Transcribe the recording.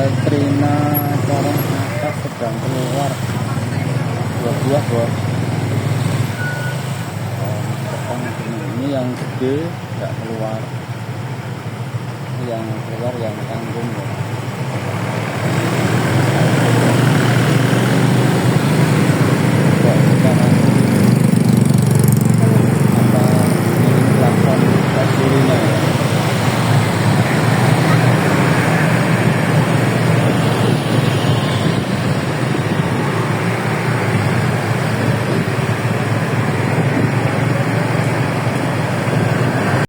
Trina corong atas sedang keluar dua buah bos. Ini yang gede nggak keluar, ini yang keluar yang tanggung bos.